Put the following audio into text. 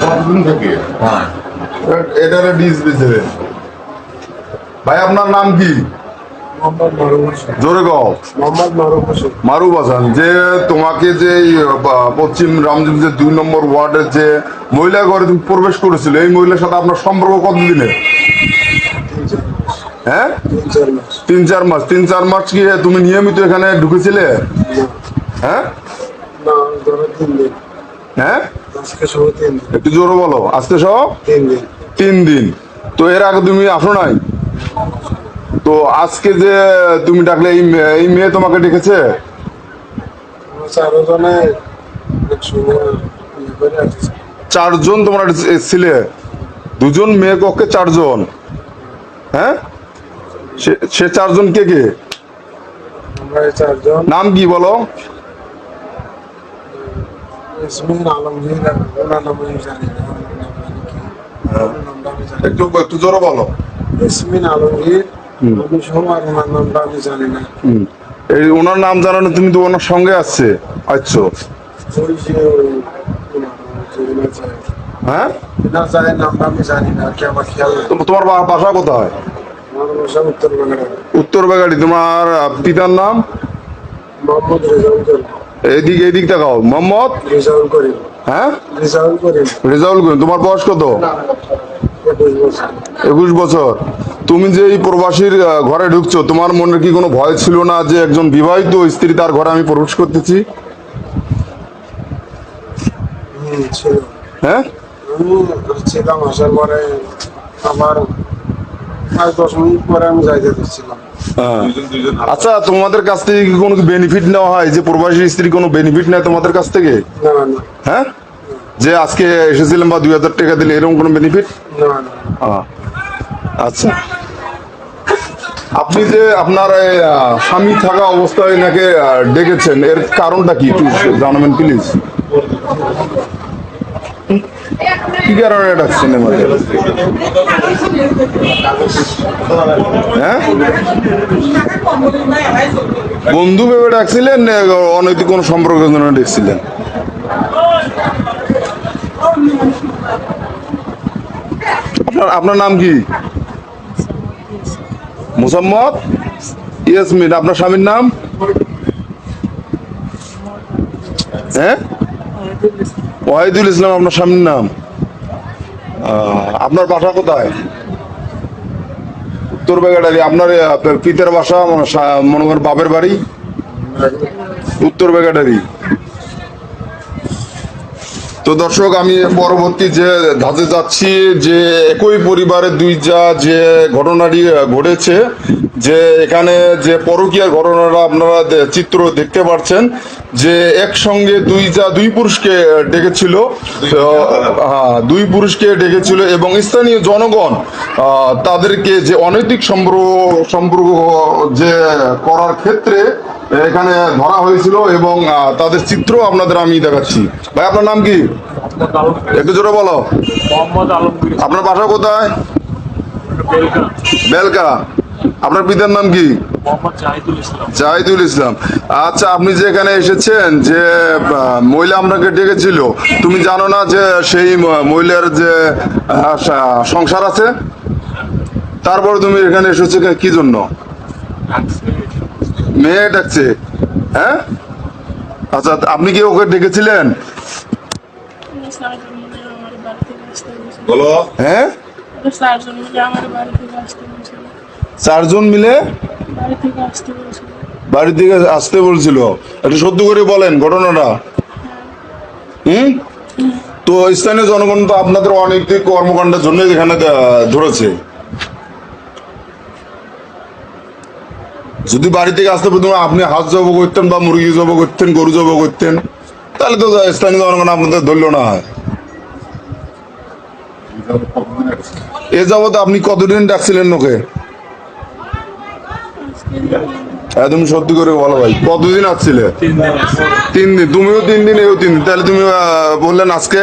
কতদিন থেকে? হ্যাঁ। এটার ডিএসপি ছিলেন। ভাই আপনার নাম কি? মোহাম্মদ মারুফ হোসেন। জোরে কও। মোহাম্মদ মারুফ হোসেন। মারুফ হাসান, যে তোমাকে যে এই, পশ্চিম রামজীবনগঞ্জের 2 নম্বর ওয়ার্ডের যে মহিলা ঘরে তুমি প্রবেশ করেছিল, এই মহিলার সাথে আপনার সম্পর্ক কতদিনের? হ্যাঁ, 3-4 মাস। 3-4 মাস। 3-4 মাস কি তুমি নিয়মিত এখানে ঢুকেছিলে? হ্যাঁ না, ধরো 3 দিন। হ্যাঁ, আজকে সহ 3 দিন। একটু জোরে বলো। আজকে সহ 3 দিন। 3 দিন। তো এর আগে তুমি আসো নাই? তো আজকে যে তুমি ডাকলে, এই মেয়ে তোমাকে ডেকেছে? আমরা 4 জনে একসঙ্গে ইয়ে করে আসছি। 4 জন তোমরা ছিলে? 2 জন মেয়ে কক্ষে 4 জন? হ্যাঁ, সে 4 জন কে কে? আমরা এই 4 জন। নাম কি বলো? ইয়াসমিন আলমগীর, আর ওনার নাম আমি জানি না। ওনার নাম জানি কি? ওনার নামটা আমি জানি না। একটু জোরে বলো। ইয়াসমিন আলমগীর, আমি সহ, আর ওনার নামটা আমি জানি না। এই ওনার নাম জানো না তুমি? তো ওনার সঙ্গে আসছে। আচ্ছা, ওই যে ওনার যায়। হ্যাঁ, ওনার যায় নামটা আমি জানি না, কি আমার খেয়াল নেই। তোমার বাসা কোথায়? আমার বাসা উত্তর বাংলা। উত্তর বেগাড়ি। তোমার পিতার নাম? মোহাম্মদ রেজাউল করিম। এইদিক তাকাও। মোহাম্মদ রেজাউল করিম। হ্যাঁ, রেজাউল করিম। রেজাউল করিম। তোমার বয়স কত? 21 বছর। 21 বছর। তুমি যে এই প্রবাসীর ঘরে ঢুকছো, তোমার মনে কি কোনো ভয় ছিল না যে একজন বিবাহিত স্ত্রী, তার ঘরে আমি প্রবেশ করতেছি? ছিল। হ্যাঁ, আমি ছিলাম, আসার পরে আবার 5-10 মিনিট পরে আমি যাইতে দিচ্ছিলাম। আচ্ছা, তোমাদের কাছ থেকে কি কোনো বেনিফিট নেওয়া হয়? যে প্রবাসী স্ত্রী কোনো বেনিফিট নেয় তোমাদের কাছ থেকে? না না হ্যাঁ, যে আজকে এসেছিলাম বা 2000 টাকা দিলে, এরকম কোনো বেনিফিট? না না। আচ্ছা, আপনি যে আপনার স্বামী থাকা অবস্থায় নাকি ডেকেছেন, এর কারণটা কি একটু জানাবেন প্লিজ? কি কারণে ডাকছেন আমাদের? হ্যাঁ, বন্ধু ভেবে ডাকছিলেন না অনৈতিক কোনো সম্পর্কের জন্য ডাকছিলেন? আপনার নাম কি? মুসাম্মদ ইয়াসমিন। আপনার স্বামীর নাম? হ্যাঁ, ওয়াহিদুল ইসলাম আপনার স্বামীর নাম। আপনার বাসা কোথায়? উত্তর বেগাড়ারি। আপনার পিতার বাসা, মনে করেন বাপের বাড়ি উত্তর বেগাড়ারি। তো দর্শক, আমি পরবর্তী যে ধাপে যাচ্ছি, যে একই পরিবারের 2 যা যে ঘটনাটি ঘটেছে, যে এখানে যে পরকীয়ার ঘটনাটা আপনারা চিত্র দেখতে পাচ্ছেন, যে একসঙ্গে 2 পুরুষকে ডেকেছিল। হ্যাঁ, 2 পুরুষকে ডেকেছিল এবং স্থানীয় জনগণ তাদেরকে যে অনৈতিক সম্পর্ক যে করার ক্ষেত্রে এখানে ধরা হয়েছিল, এবং তাদের চিত্র আপনাদের আমি দেখাচ্ছি। ভাই আপনার নাম কি? একটু জোরে বলো। মোহাম্মদ আলমগীর। আপনার বাসা কোথায়? বেলকা। বেলকা। আপনার পিতার নাম কি? মোহাম্মদ জাহিদুল ইসলাম। জাহিদুল ইসলাম। আচ্ছা, আপনি যে এখানে এসেছেন, যে মহিলা আপনাকে ডেকেছিল, তুমি জানো না যে সেই মহিলার যে সংসার আছে? তারপরে তুমি এখানে এসেছো কি জন্য? মেয়ে ডাকছে? হ্যাঁ, আচ্ছা, আপনি কি ওকে ডেকেছিলেন? বলো। হ্যাঁ, 4 জন মিলে বাড়ি থেকে আসতে বলছিল। একটু সত্য করে বলেন ঘটনাটা। তো স্থানীয় জনগণ তো আপনাদের অনৈতিক কর্মকাণ্ডের জন্য এখানে ধরেছে। যদি বাড়ি থেকে আসতে প্রথমে আপনি হাঁস জব করতেন বা মুরগি জব করতেন, গরু জব করতেন, তাহলে তো স্থানীয় জনগণ আপনাদের ধরল না হয়। এ যাবত আপনি কতদিন ডাকছিলেন ওকে? তুমি সত্যি করে বলো ভাই, কতদিন আসছিলে? 3 দিন। তুমিও 3 দিন, এও 3 দিন। তাহলে তুমি বললেন আজকে